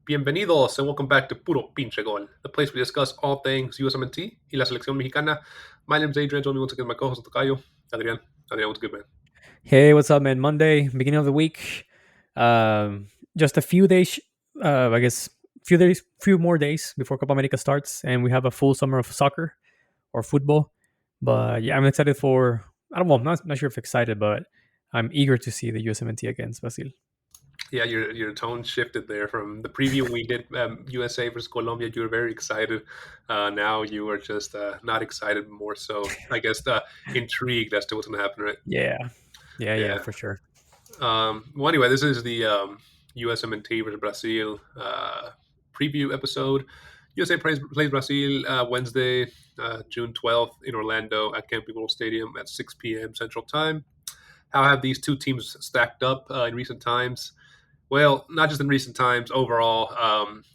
Bienvenidos and welcome back to Puro Pinche Gol, the place we discuss all things USMNT y la selección mexicana. My name is Adrian, joining me once again my co-host Tocayo. Adrian, what's good, man? Hey, what's up, man? Monday, beginning of the week. Just a few days, I guess, few more days before Copa America starts, and we have a full summer of soccer or football. But yeah, I'm excited for. I don't know. I'm not sure if excited, but I'm eager to see the USMNT against Brazil. Yeah, your tone shifted there from the preview we did USA versus Colombia. You were very excited. Now you are just not excited, more so, I guess, intrigued as to what's going to happen, right? Yeah, Yeah. for sure. Well, anyway, this is the USMNT versus Brazil preview episode. USA plays Brazil Wednesday, June 12th in Orlando at Camping World Stadium at 6 p.m. Central Time. How have these two teams stacked up in recent times? Well, not just in recent times. Overall,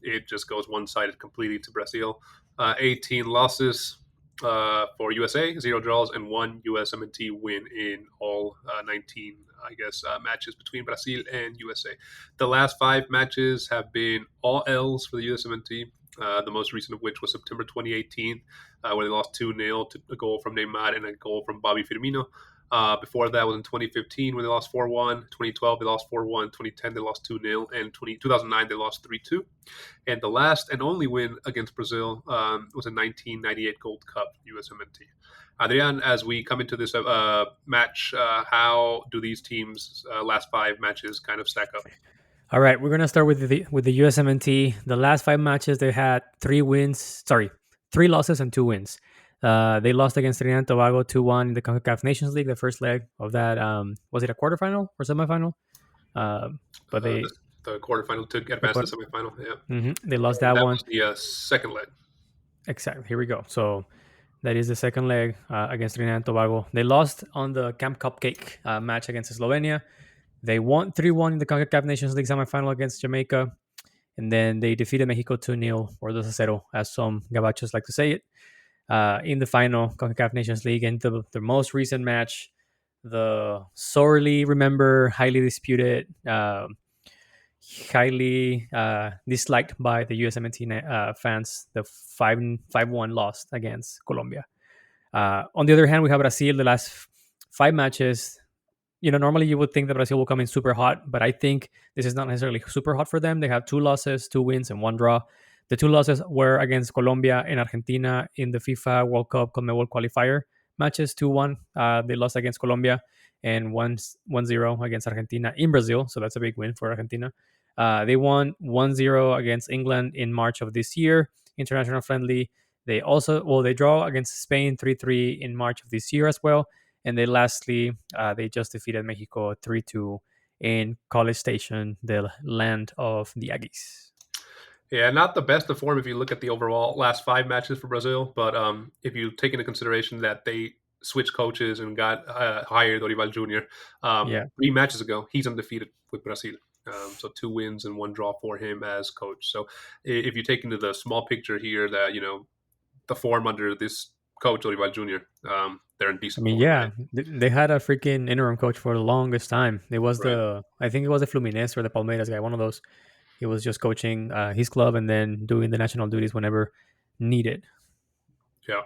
it just goes one-sided completely to Brazil. 18 losses for USA, 0 draws, and 1 USMNT win in all 19, I guess, matches between Brazil and USA. The last 5 matches have been all L's for the USMNT. The most recent of which was September 2018, where they lost 2-0 to a goal from Neymar and a goal from Bobby Firmino. Before that was in 2015 when they lost 4-1. 2012 they lost 4-1. 2010 they lost 2-0. And 2009 they lost 3-2. And the last and only win against Brazil was a 1998 Gold Cup USMNT. Adrian, as we come into this match, how do these teams' last 5 matches kind of stack up? All right, we're gonna start with the USMNT. The last 5 matches they had 3 losses and 2 wins. They lost against Trinidad and Tobago 2-1 in the CONCACAF Nations League, the first leg of that. Was it a quarterfinal or semifinal? But they the quarterfinal to advance to the semifinal. Yeah, they lost that one. Was the second leg. Exactly. Here we go. So that is the second leg against Trinidad and Tobago. They lost on the Camp Cupcake match against Slovenia. They won 3-1 in the CONCACAF Nations League semifinal against Jamaica. And then they defeated Mexico 2-0 or 2-0, as some gabachos like to say it, in the final CONCACAF Nations League. And the most recent match, the sorely remembered, highly disputed, highly disliked by the USMNT fans, the 5-1 loss against Colombia. On the other hand, we have Brazil, the last 5 matches. Normally you would think that Brazil will come in super hot, but I think this is not necessarily super hot for them. They have 2 losses, 2 wins, and 1 draw. The 2 losses were against Colombia and Argentina in the FIFA World Cup conmebol qualifier matches. 2-1, they lost against Colombia, and 1-0 against Argentina in Brazil. So that's a big win for Argentina. They won 1-0 against England in March of this year, international friendly. They draw against Spain 3-3 in March of this year as well. And then lastly, they just defeated Mexico 3-2 in College Station, the land of the Aggies. Yeah, not the best of form if you look at the overall last 5 matches for Brazil. But if you take into consideration that they switched coaches and got hired Dorival Jr. 3 matches ago, he's undefeated with Brazil. So 2 wins and 1 draw for him as coach. So if you take into the small picture here that, the form under this coach, Dorival Jr., they're in decent form. Right? They had a freaking interim coach for the longest time. It was I think it was the Fluminense or the Palmeiras guy, one of those. He was just coaching his club and then doing the national duties whenever needed. Yeah.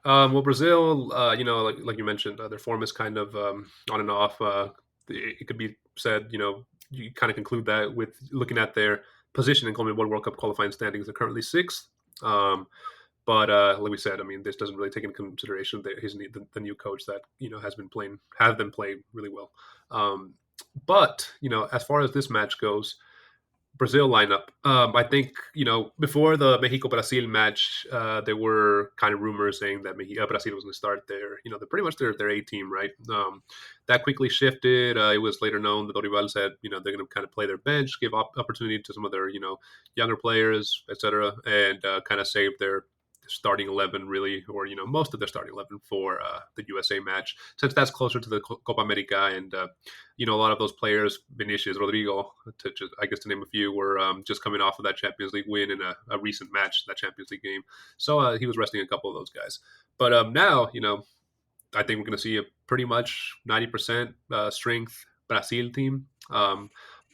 Well, Brazil, like you mentioned, their form is kind of on and off. It could be said, you kind of conclude that with looking at their position in CONMEBOL World Cup qualifying standings. They're currently 6th. But like we said, I mean, this doesn't really take into consideration the new coach that have been playing really well. But as far as this match goes, Brazil lineup. I think before the Mexico Brazil match, there were kind of rumors saying that Brazil was going to start they're pretty much their A team, right? That quickly shifted. It was later known that Dorival said they're going to kind of play their bench, give opportunity to some of their younger players, etc., and kind of save their starting 11 really, or most of their starting 11 for the USA match, since that's closer to the Copa America. And a lot of those players, Vinicius, Rodrigo, to name a few, were just coming off of that Champions League win in a recent match, that Champions League game. So he was resting a couple of those guys. But now, I think we're going to see a pretty much 90% strength Brazil team.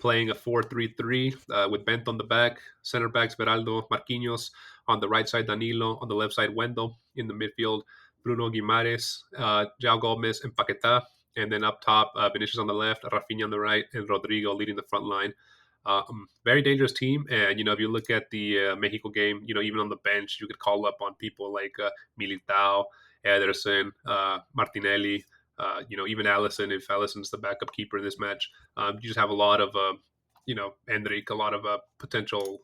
playing a 4-3-3 with Bent on the back, center backs Beraldo, Marquinhos, on the right side Danilo, on the left side Wendell, in the midfield Bruno Guimares, Jao Gomez, and Paqueta, and then up top Vinicius on the left, Rafinha on the right, and Rodrigo leading the front line. Very dangerous team, and if you look at the Mexico game, even on the bench, you could call up on people like Militao, Ederson, Martinelli, even Allison, if Allison's the backup keeper in this match. You just have a lot of, Endrick, a lot of potential,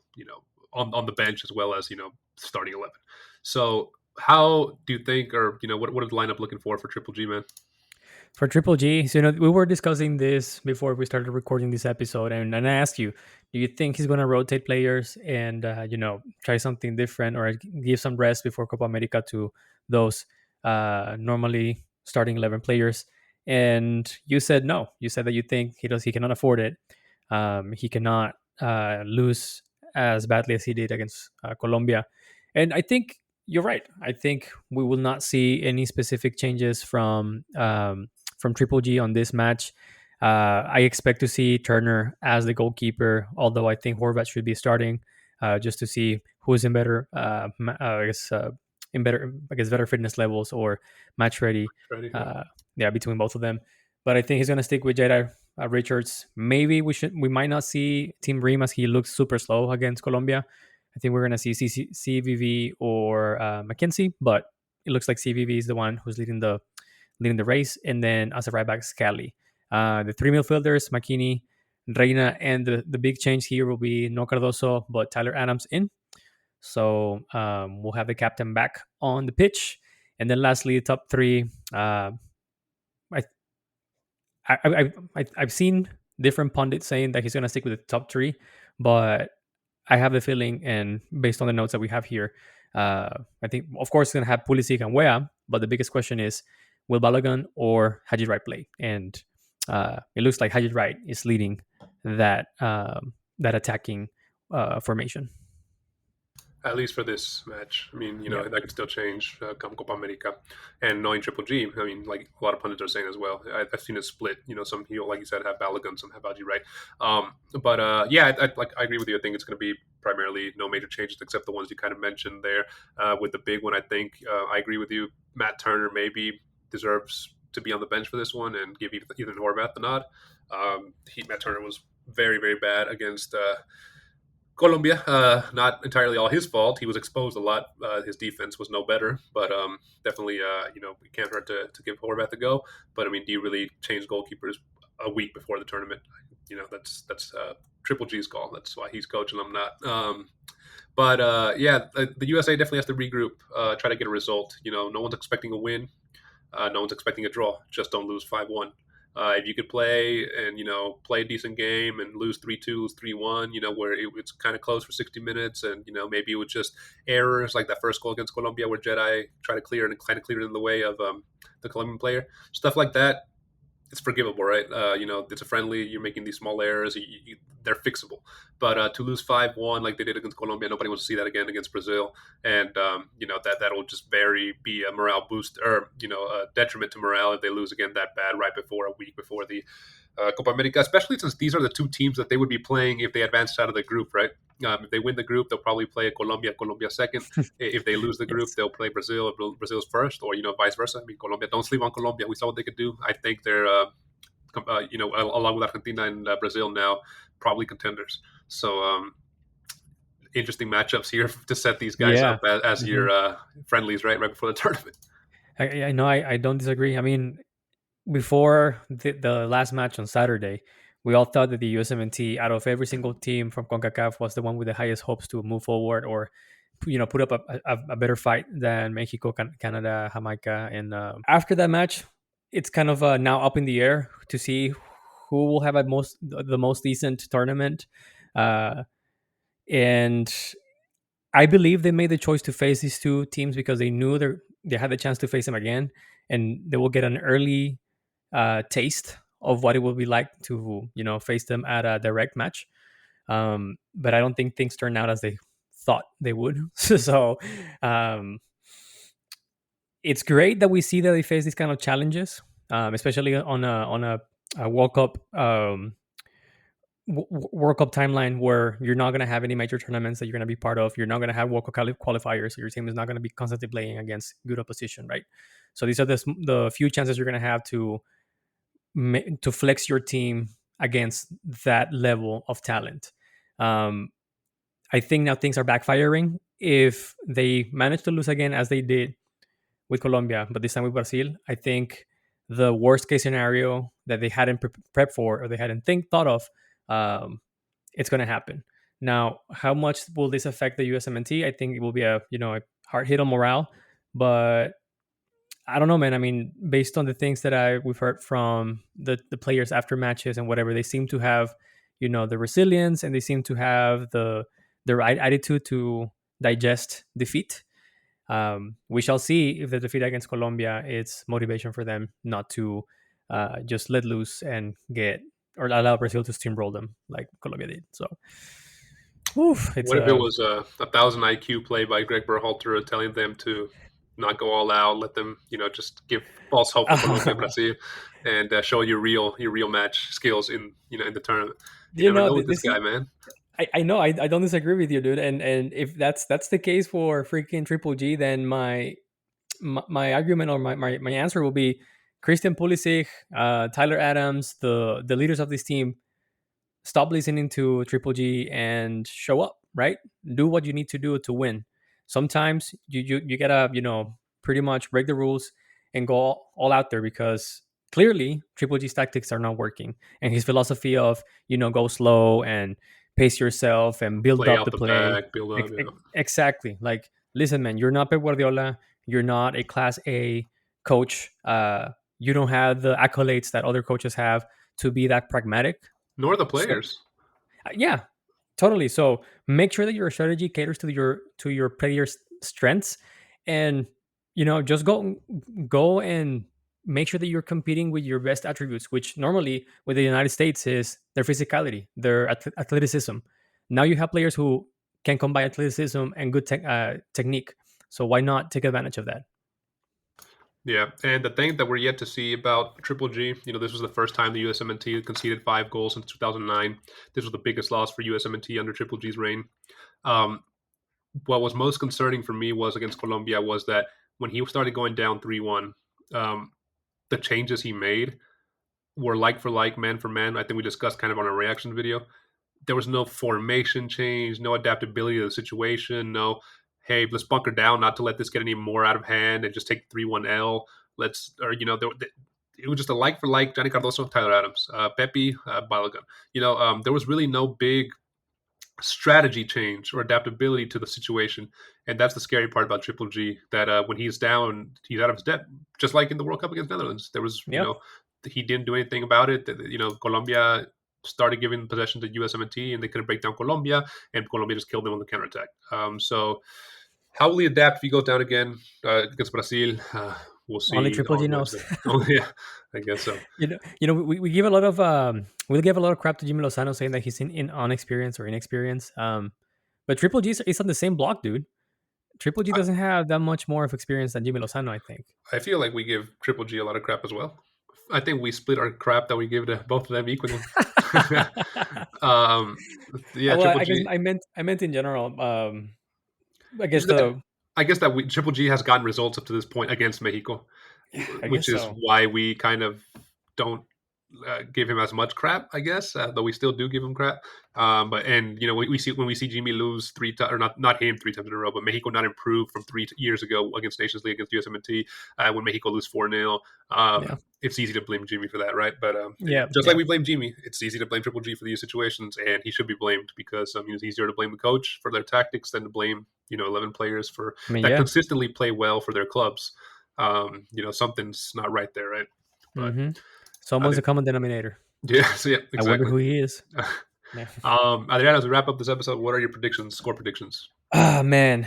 on the bench as well as, starting 11. So how do you think, or, what is the lineup looking for Triple G, man? For Triple G, so we were discussing this before we started recording this episode, and I asked you, do you think he's going to rotate players and try something different or give some rest before Copa America to those normally starting 11 players? And you said no. You said that you think he cannot afford it. He cannot lose as badly as he did against Colombia, and I think you're right. I think we will not see any specific changes from Triple G on this match. I expect to see Turner as the goalkeeper, although I think Horvat should be starting just to see who's in better, better fitness levels or match ready. Ready, yeah. Between both of them. But I think he's gonna stick with Jada Richards. Maybe we might not see Team Ream as he looks super slow against Colombia. I think we're gonna see CVV or Mckennie, but it looks like CVV is the one who's leading the race, and then as a right back, Scally. The three midfielders, Mckennie, Gioreyna, and the big change here will be no Cardoso, but Tyler Adams in. So we'll have the captain back on the pitch, and then lastly, top three. I've seen different pundits saying that he's going to stick with the top three, but I have the feeling, and based on the notes that we have here, I think, of course, he's going to have Pulisic and Wea, but the biggest question is, will Balogun or Hajiwright play? And it looks like Hajiwright is leading that attacking formation. At least for this match. I mean, Yeah. that could still change come Copa America. And knowing Triple G, I mean, like a lot of pundits are saying as well. I've seen it split. Some he'll, like you said, have Balogun, some have Haji, right? I agree with you. I think it's going to be primarily no major changes except the ones you kind of mentioned there. With the big one, I think I agree with you. Matt Turner maybe deserves to be on the bench for this one and give even Horvath the nod. Matt Turner was very, very bad against Colombia. Not entirely all his fault. He was exposed a lot. His defense was no better, but definitely, it can't hurt to give Horvath a go. But I mean, do you really change goalkeepers a week before the tournament? That's Triple G's call. That's why he's coaching. I'm not. The USA definitely has to regroup, try to get a result. No one's expecting a win. No one's expecting a draw. Just don't lose 5-1. If you could play and play a decent game and lose 3-2, lose 3-1, where it's kind of close for 60 minutes, and maybe it was just errors like that first goal against Colombia where Jedi tried to clear and kind of cleared it in the way of the Colombian player, stuff like that. It's forgivable, right? It's a friendly. You're making these small errors. They're fixable. But to lose 5-1 like they did against Colombia, nobody wants to see that again against Brazil. And that'll just be a morale boost, or a detriment to morale if they lose again that bad right before a week before the Copa America. Especially since these are the two teams that they would be playing if they advanced out of the group, right? If they win the group, they'll probably play Colombia second. If they lose the group, Yes. they'll play Brazil. Brazil's first, or vice versa. I mean, Colombia. Don't sleep on Colombia. We saw what they could do. I think they're, along with Argentina and Brazil now, probably contenders. So interesting matchups here to set these guys Yeah. up as Mhm. your friendlies, right before the tournament. I know. I don't disagree. I mean, before the last match on Saturday, we all thought that the USMNT, out of every single team from CONCACAF, was the one with the highest hopes to move forward or put up a better fight than Mexico, Canada, Jamaica. And after that match, it's kind of now up in the air to see who will have the most decent tournament. Uh, and I believe they made the choice to face these two teams because they knew they had the chance to face them again, and they will get an early taste of what it will be like to face them at a direct match. But I don't think things turned out as they thought they would. So um, it's great that we see that they face these kind of challenges, especially on a World Cup World Cup timeline where you're not going to have any major tournaments that you're going to be part of. You're not going to have World Cup qualifiers. So your team is not going to be constantly playing against good opposition, right? So these are the few chances you're going to have to flex your team against that level of talent. Um, I think now things are backfiring. If they manage to lose again, as they did with Colombia, but this time with Brazil, I think the worst case scenario that they hadn't prepped for or they hadn't thought of, um, it's going to happen. Now, how much will this affect the USMNT? I think it will be a hard hit on morale, but I don't know, man. I mean, based on the things that we've heard from the players after matches and whatever, they seem to have, the resilience, and they seem to have the right attitude to digest defeat. We shall see if the defeat against Colombia is motivation for them not to just let loose and get or allow Brazil to steamroll them like Colombia did. So, oof, it's What if it a was a 1,000 IQ play by Greg Berhalter telling them to not go all out, let them, just give false hope for Colombia, Brazil, and show your real match skills in the tournament. You never know with this this is guy, man. I know I don't disagree with you, dude. And if that's the case for freaking Triple G, then my argument or my answer will be Christian Pulisic, Tyler Adams, the leaders of this team. Stop listening to Triple G and show up. Right, do what you need to do to win. Sometimes you gotta pretty much break the rules and go all out there because clearly Triple G's tactics are not working, and his philosophy of go slow and pace yourself and build Play up out the the play. back, build up. Exactly. Like, listen, man, you're not Pep Guardiola. You're not a Class A coach. You don't have the accolades that other coaches have to be that pragmatic. Nor the So players. yeah, totally. So make sure that your strategy caters to your players' strengths, and just go and make sure that you're competing with your best attributes, which normally with the United States is their physicality, their athleticism. Now you have players who can combine athleticism and good technique. So why not take advantage of that? Yeah, and the thing that we're yet to see about Triple G, this was the first time the USMNT conceded 5 goals since 2009. This was the biggest loss for USMNT under Triple G's reign. Um, what was most concerning for me was against Colombia was that when he started going down 3-1, um, the changes he made were like for like, man for man. I think we discussed kind of on a reaction video. There was no formation change, no adaptability to the situation, no, hey, let's bunker down not to let this get any more out of hand and just take 3-1 L. Let's, or, it was just a like for like Johnny Cardoso, Tyler Adams, Pepi, balogun. There was really no big strategy change or adaptability to the situation. And that's the scary part about Triple G, that when he's down, he's out of his depth. Just like in the World Cup against Netherlands. There was, Yep. he didn't do anything about it. Colombia started giving possession to USMNT and they couldn't break down Colombia, and Colombia just killed them on the counterattack. So how will he adapt if he goes down again against Brazil? We'll Only see Triple G on knows. Wednesday. Oh, yeah, I guess so. We give a lot of we give a lot of crap to Jimmy Lozano saying that he's in unexperienced or inexperienced. But Triple G is on the same block, dude. Triple G I, doesn't have that much more of experience than Jimmy Lozano, I think. I feel like we give Triple G a lot of crap as well. I think we split our crap that we give to both of them equally. um, yeah, Well, Triple I guess G. I meant in general. I guess Just that, the I guess that Triple G has gotten results up to this point against Mexico, I which guess is so. why we kind of don't give him as much crap, I guess, though we still do give him crap. But and we see when we see Jimmy lose 3 times, or not him 3 times in a row, but Mexico not improve from 3 years ago against Nations League against USMNT, when Mexico lose 4-0. Yeah. It's easy to blame Jimmy for that, right? But Yeah. just like Yeah. we blame Jimmy, it's easy to blame Triple G for these situations, and he should be blamed because it's easier to blame the coach for their tactics than to blame 11 players for I mean, that yeah. consistently play well for their clubs. Something's not right there, right? But Mm-hmm. I Someone's the think, common denominator. yeah, so yeah, I wonder exactly. who he is. Yeah. Adrian, as we wrap up this episode, what are your predictions, score predictions? Ah, man.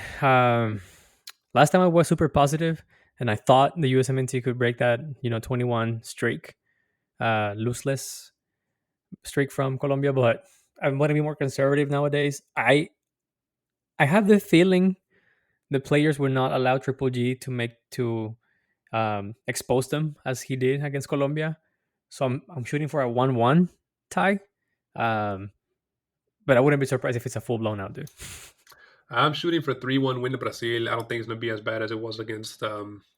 Last time I was super positive, and I thought the USMNT could break that 21 streak, lossless streak from Colombia, but I'm going to be more conservative nowadays. I have the feeling the players will not allow Triple G to expose them as he did against Colombia. So I'm shooting for a 1-1 tie. Um, but I wouldn't be surprised if it's a full blown out, dude. I'm shooting for 3-1 win to Brazil. I don't think it's going to be as bad as it was against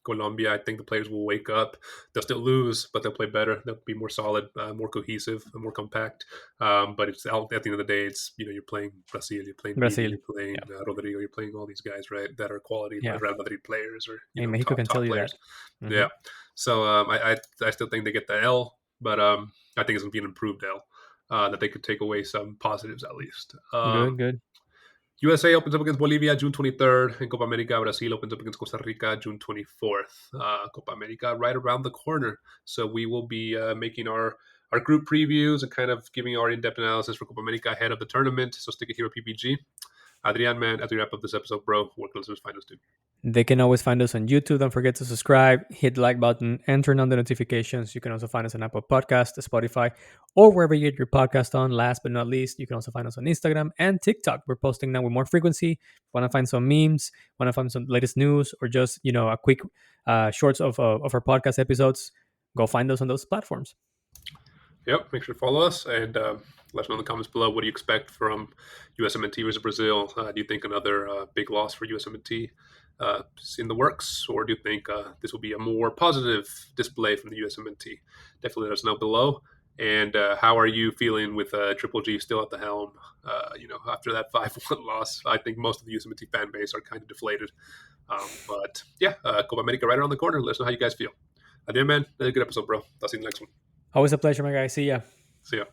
Colombia. I think the players will wake up. They'll still lose, but they'll play better. They'll be more solid, more cohesive, more compact. But it's at the end of the day, it's you're playing Brazil, you're playing Vini, Brazil, you're playing yeah, Rodrigo, you're playing all these guys, right? That are quality yeah. Real Madrid players or And Mexico can tell top you players. that. Hmm. Yeah. So I still think they get the L, but I think it's going to be an improved L. That they could take away some positives at least. Good, good. USA opens up against Bolivia June 23rd, and Copa America Brazil opens up against Costa Rica June 24th. Copa America right around the corner, so we will be making our group previews and kind of giving our in-depth analysis for Copa America ahead of the tournament. So stick it here at PPG. Adrian, man, as we wrap up this episode, bro, where can listeners find us, dude? They can always find us on YouTube. Don't forget to subscribe, hit the like button, and turn on the notifications. You can also find us on Apple Podcast, Spotify, or wherever you get your podcast on. Last but not least, you can also find us on Instagram and TikTok. We're posting now with more frequency. Want to find some memes, want to find some latest news, or just a quick shorts of our podcast episodes, go find us on those platforms. Yep, make sure to follow us and let us know in the comments below. What do you expect from USMNT versus Brazil? Do you think another big loss for USMNT is in the works, or do you think this will be a more positive display from the USMNT? Definitely let us know below. And how are you feeling with Triple G still at the helm? After that 5-1 loss, I think most of the USMNT fan base are kind of deflated. But yeah, Copa America right around the corner. Let us know how you guys feel. Adieu, man. Another good episode, bro. I'll see you in the next one. Always a pleasure, my guy. See ya. See ya.